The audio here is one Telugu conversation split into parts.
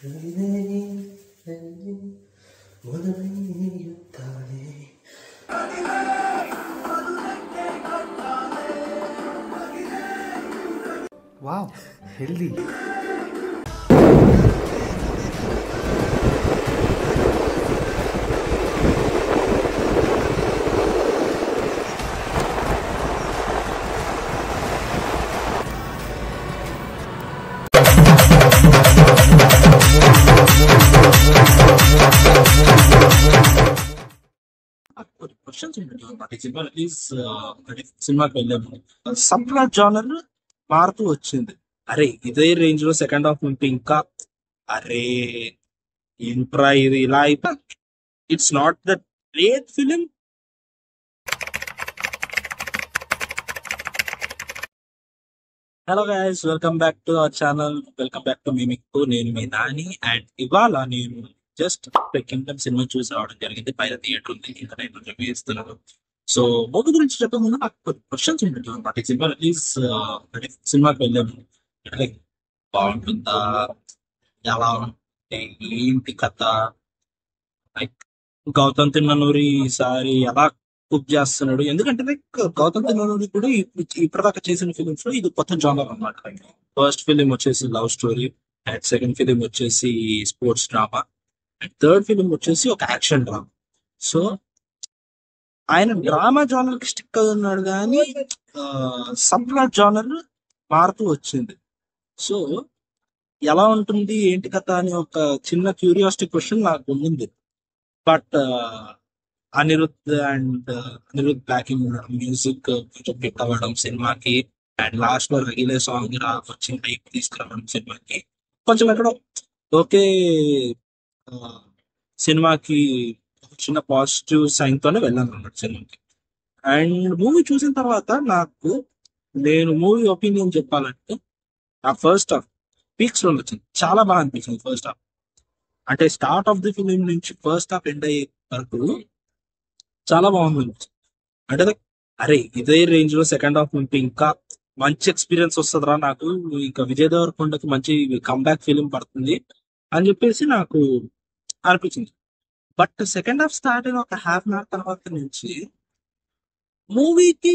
Wow, healthy. క్వశ్చన్స్ ఉంటాయి సినిమాకి వెళ్ళాము. సబ్ప్లాట్ జానర్ మారుతూ వచ్చింది. అరే ఇదే రేంజ్ లో సెకండ్ హాఫ్ ఉంటే ఇంకా అరే ఏంట్రా ఇది ఇలా అయిపో. It's not that great film. Hello guys, welcome back to our channel. Welcome back to మిమిక్కు. నేను మీ నాని. అండ్ ఇవాళ నేను జస్ట్ కింగ్డమ్ సినిమా చూసి రావడం జరిగింది. పైన థియేటర్ ఉంది, ఇంకా నేను రివ్యూ ఇస్తున్నాను. సో మూవీ గురించి చెప్పే ముందు నాకు కొన్ని క్వశ్చన్స్ ఉంటుంది అనమాట. ఈ సినిమా రిలీజ్ అంటే సినిమాకి వెళ్ళాము, లైక్ బాగుంటుందా, ఎలా ఉంటుంది, ఏంటి కథ, లైక్ గౌతమ్ తిన్ననూరి ఈసారి ఎలా కుక్ చేస్తున్నాడు. ఎందుకంటే లైక్ గౌతమ్ తిన్ననూరి కూడా ఇప్పటిదాకా చేసిన ఫిలిమ్స్ లో ఇది కొత్త జానర్ అనమాట. ఫస్ట్ ఫిలిం వచ్చేసి love story, and second film వచ్చేసి sports drama, and third film వచ్చేసి ఒక యాక్షన్ డ్రామా. సో ఆయన డ్రామా జానర్ కి స్టిక్ అయి ఉన్నాడు, కానీ సబ్ప్లాట్ జానర్ మారుతూ వచ్చింది. సో ఎలా ఉంటుంది ఏంటి కథ అని ఒక చిన్న క్యూరియాసిటీ క్వశ్చన్ నాకు ఉంది. బట్ అనిరుద్ బ్యాకింగ్ మ్యూజిక్ కొంచెం హిట్ అవ్వడం సినిమాకి, అండ్ లాస్ట్ లో రగిలే సాంగ్ వచ్చిన టైప్ తీసుకురావడం సినిమాకి కొంచెం ఎక్కడ ఓకే. ఆ, సినిమాకి ఒక చిన్న పాజిటివ్ సైన్ తోనే వెళ్ళాను అన్నమాట సినిమాకి. అండ్ మూవీ చూసిన తర్వాత నేను మూవీ ఒపీనియన్ చెప్పాలంటే, ఆ ఫస్ట్ హాఫ్ పీక్స్ లో వచ్చింది, చాలా బాగా అనిపించింది. ఫస్ట్ హాఫ్ అంటే స్టార్ట్ ఆఫ్ ది ఫిలిం నుంచి ఫస్ట్ హాఫ్ ఎండ్ అయ్యే వరకు చాలా బాగుంది. అంటే అరే ఇదే రేంజ్ లో సెకండ్ హాఫ్ ఉంటే ఇంకా మంచి ఎక్స్పీరియన్స్ వస్తుందిరా నాకు, ఇంకా విజయ్ దేవరకొండకి మంచి కంబ్యాక్ ఫిలిం పడుతుంది అని చెప్పేసి నాకు అనిపించింది. బట్ సెకండ్ హాఫ్ స్టార్ట్ అయిన ఒక హాఫ్ అన్ అవర్ తర్వాత నుంచి మూవీకి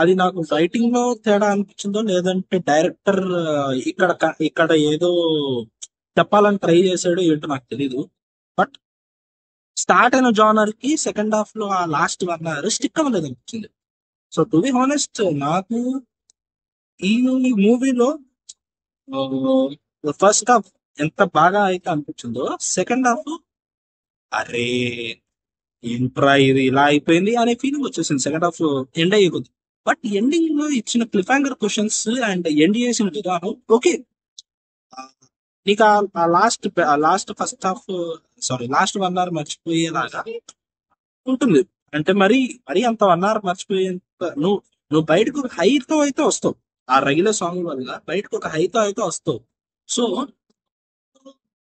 అది నాకు రైటింగ్ లో తేడా అనిపించిందో, లేదంటే డైరెక్టర్ ఇక్కడ ఏదో చెప్పాలని ట్రై చేశాడో ఏంటో నాకు తెలీదు. బట్ స్టార్ట్ అయిన జానర్ కి సెకండ్ హాఫ్ లో ఆ లాస్ట్ 1 hour స్టిక్ అవ్వలేదు అనిపించింది. సో టు బి హానెస్ట్, నాకు ఈ మూవీలో ఫస్ట్ హాఫ్ ఎంత బాగా అయితే అనిపించిందో, సెకండ్ హాఫ్ అరే ఏంట్రా ఇది ఇలా అయిపోయింది అనే ఫీలింగ్ వచ్చేసింది సెకండ్ హాఫ్ ఎండ్ అయ్యే కొద్ది. బట్ ఎండింగ్ లో ఇచ్చిన cliff hanger questions and end చేసిన విధానం ఓకే. నీకు ఆ last first half sorry last 1 hour మర్చిపోయేలాగా ఉంటుంది. అంటే మరి మరి అంత 1 hour మర్చిపోయేంత నువ్వు బయటకు ఒక హైతో అయితే వస్తావు. ఆ రెగ్యులర్ సాంగ్ వల్ల బయటకు ఒక హైతో అయితే వస్తావు. సో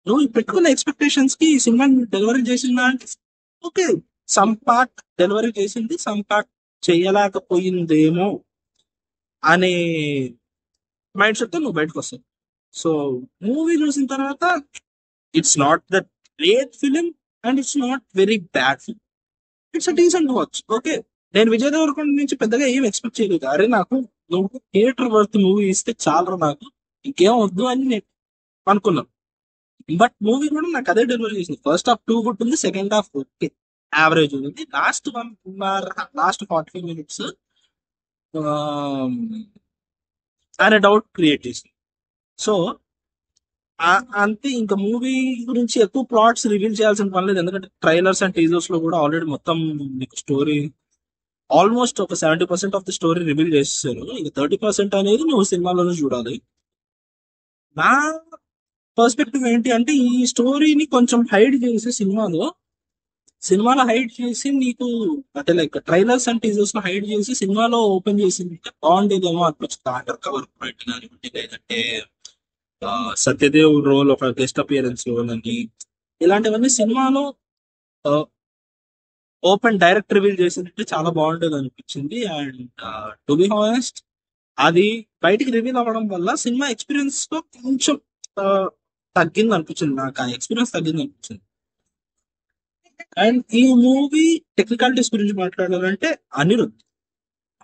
నువ్వు పెట్టుకున్న ఎక్స్పెక్టేషన్స్ కి ఈ సినిమా డెలివరీ చేసిందా అంటే ఓకే, సమ్ పార్ట్ డెలివరీ చేసింది, సమ్ పార్ట్ చేయలేకపోయిందేమో అనే మైండ్ సెట్ తో నువ్వు బయటకు వస్తావు. సో మూవీ చూసిన తర్వాత it's not that great film and it's not very bad film. It's a decent watch. Okay, నేను విజయ్ దేవరకొండ నుంచి పెద్దగా ఏం ఎక్స్పెక్ట్ చేయలేదు. అరే నాకు నువ్వు థియేటర్ వర్త్ మూవీ ఇస్తే చాలరా, నాకు ఇంకేం వద్దు అని నేను అనుకున్నాను. బట్ మూవీ కూడా నాకు అదే డెలివరీ చేసింది. ఫస్ట్ హాఫ్ టూ గుడ్ ఉంది, సెకండ్ హాఫ్ ఓకే యావరేజ్ ఉంది, లాస్ట్ 1 hour లాస్ట్ 45 minutes అనే డౌట్ క్రియేట్ చేసింది. సో అంతే, ఇంకా మూవీ గురించి ఎక్కువ ప్లాట్స్ రివీల్ చేయాల్సిన పని లేదు. ఎందుకంటే ట్రైలర్స్ అండ్ టీజర్స్ లో కూడా ఆల్రెడీ మొత్తం మీకు స్టోరీ ఆల్మోస్ట్ ఒక 70% ఆఫ్ ది స్టోరీ రివీల్ చేసేసారు. ఇంకా 30% అనేది నువ్వు సినిమాలోనే చూడాలి. నా పర్స్పెక్టివ్ ఏంటి అంటే, ఈ స్టోరీని కొంచెం హైడ్ చేసి సినిమాలో హైడ్ చేసి నీకు అంటే లైక్ ట్రైలర్స్ అండ్ టీజర్స్ లో హైడ్ చేసి సినిమాలో ఓపెన్ చేసి బాగుండేదేమో అనిపించింది. అండర్ కవర్ పాయింట్ కానివ్వండి, లేదంటే సత్యదేవ్ రోల్ ఒక గెస్ట్ అపియరెన్స్ రోల్ అని, ఇలాంటివన్నీ సినిమాలో ఓపెన్ డైరెక్ట్ రివీల్ చేసినట్టు చాలా బాగుండేది అనిపించింది. అండ్ టు బి హానెస్ట్, అది బయటికి రివీల్ అవ్వడం వల్ల సినిమా ఎక్స్పీరియన్స్ లో కొంచెం తగ్గింది అనిపించింది, నాకు ఆ ఎక్స్పీరియన్స్ తగ్గింది అనిపించింది. అండ్ ఈ మూవీ టెక్నికాలిటీస్ గురించి మాట్లాడాలంటే అనిరుద్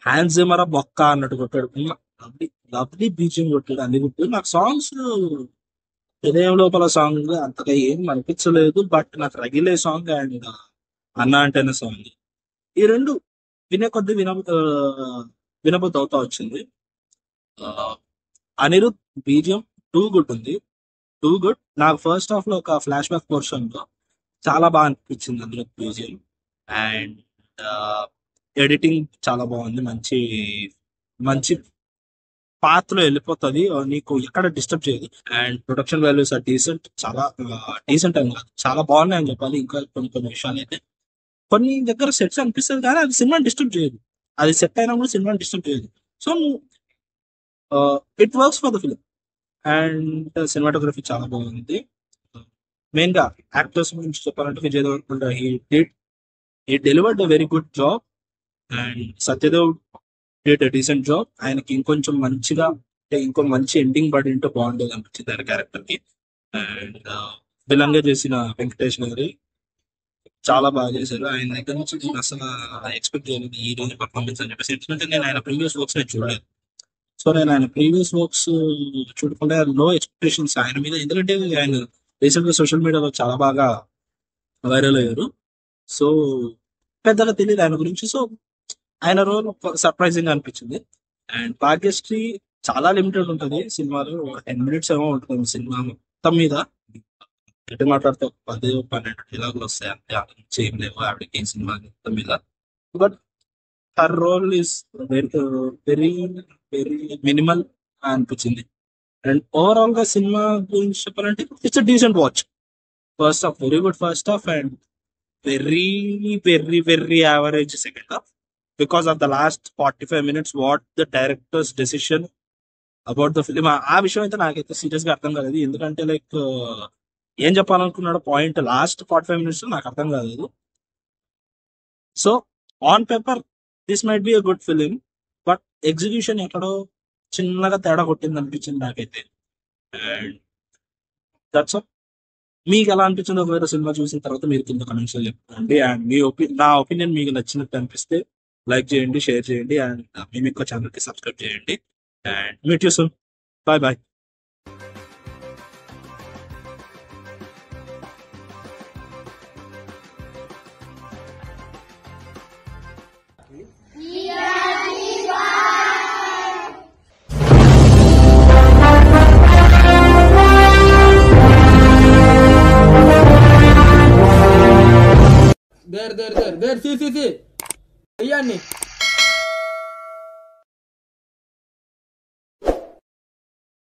హ్యాండ్స్ ఏమరా బొక్క అన్నట్టు కొట్టాడు. లవ్లీ లవ్లీ బీజియం కొట్టాడు అనిరుద్. నాకు సాంగ్స్ హృదయం లోపల సాంగ్ అంతగా ఏం అనిపించలేదు, బట్ నాకు రగిలే సాంగ్ అండ్ అన్న అంటేనే సాంగ్, ఈ రెండు వినే కొద్ది వినబుద్ధి అవుతా వచ్చింది. ఆ, అనిరుద్ బీజియం టూ గుడ్ ఉంది, టూ గుడ్. నాకు ఫస్ట్ హాఫ్ లో ఒక ఫ్లాష్ బ్యాక్ పోర్షన్ లో చాలా బాగా అనిపించింది అందులో బీజియం. అండ్ ఎడిటింగ్ చాలా బాగుంది, మంచి మంచి పాత్రలో వెళ్ళిపోతుంది, నీకు ఎక్కడ డిస్టర్బ్ చేయదు. And production values are decent, చాలా డీసెంట్ అని కాదు, చాలా బాగున్నాయి అని చెప్పాలి. ఇంకా కొన్ని కొన్ని విషయాలు అయితే కొన్ని దగ్గర సెట్స్ అనిపిస్తుంది కానీ అది సినిమాని డిస్టర్బ్ చేయదు, అది సెట్ అయినా కూడా సినిమాని డిస్టర్బ్ చేయదు. So it works for the film. And cinematography చాలా బాగుంది. మెయిన్ గా యాక్టర్స్ గురించి చెప్పాలంటే Vijay Deverakonda he delivered a very good job. And Satyadev did a decent job. ఆయనకి ఇంకొంచెం మంచిగా అంటే ఇంకో మంచి ఎండింగ్ పడి ఉంటే బాగుండేది అనిపించింది ఆయన క్యారెక్టర్ కి. అండ్ విలన్ గా చేసిన వెంకటేష్ గారి చాలా బాగా చేశారు. ఆయన దగ్గర నుంచి నేను అసలు ఎక్స్పెక్ట్ చేయలేదు ఈ రోజు పర్ఫార్మెన్స్ అని చెప్పేసి. ఎందుకంటే నేను ఆయన ప్రీవియస్ వర్క్స్ నేను చూడలేదు. సో నేను ఆయన ప్రీవియస్ వర్క్స్ చూడకుండా నో ఎక్స్పెక్టేషన్స్ ఆయన మీద, ఎందుకంటే ఆయన రీసెంట్ గా సోషల్ మీడియాలో చాలా బాగా వైరల్ అయ్యారు. సో పెద్దగా తెలియదు ఆయన గురించి. సో ఆయన రోల్ సర్ప్రైజింగ్ అనిపించింది. అండ్ భాగ్యశ్రీ చాలా లిమిటెడ్ ఉంటుంది సినిమాలో, 10 minutes ఏమో ఉంటుంది సినిమా మొత్తం మీద. ఎటు మాట్లాడితే ఒక 10-12 డైలాగులు వస్తాయి అంతే, అంత మించి ఏం లేవు ఆవిడకి ఈ సినిమా మొత్తం మీద. But her role is very very very minimal అనిపించింది. అండ్ ఓవరాల్ గా సినిమా గురించి చెప్పాలంటే it's decent watch. First half very good first half, and very very very average second half because of the last 45 minutes what the director's decision about the film. ఆ విషయం అయితే నాకైతే సీరియస్ గా అర్థం కాలేదు. ఎందుకంటే లైక్ ఏం చెప్పాలనుకున్నాడు పాయింట్ లాస్ట్ 45 minutes నాకు అర్థం కాలేదు. So on paper this might be a good film, but execution ఎక్కడో చిన్నగా తేడా కొట్టింది అనిపించింది నాకైతే. And that's all. మీకు ఎలా అనిపించిందో ఒకవేళ సినిమా చూసిన తర్వాత మీరు కింద కమెంట్స్ లో చెప్పండి. అండ్ నా ఒపీనియన్ మీకు నచ్చినట్టు అనిపిస్తే లైక్ చేయండి, షేర్ చేయండి, అండ్ మేము ఎక్కువ ఛానల్ కి సబ్స్క్రైబ్ చేయండి. And meet you soon. Bye bye. There, see, see. Ayan ni.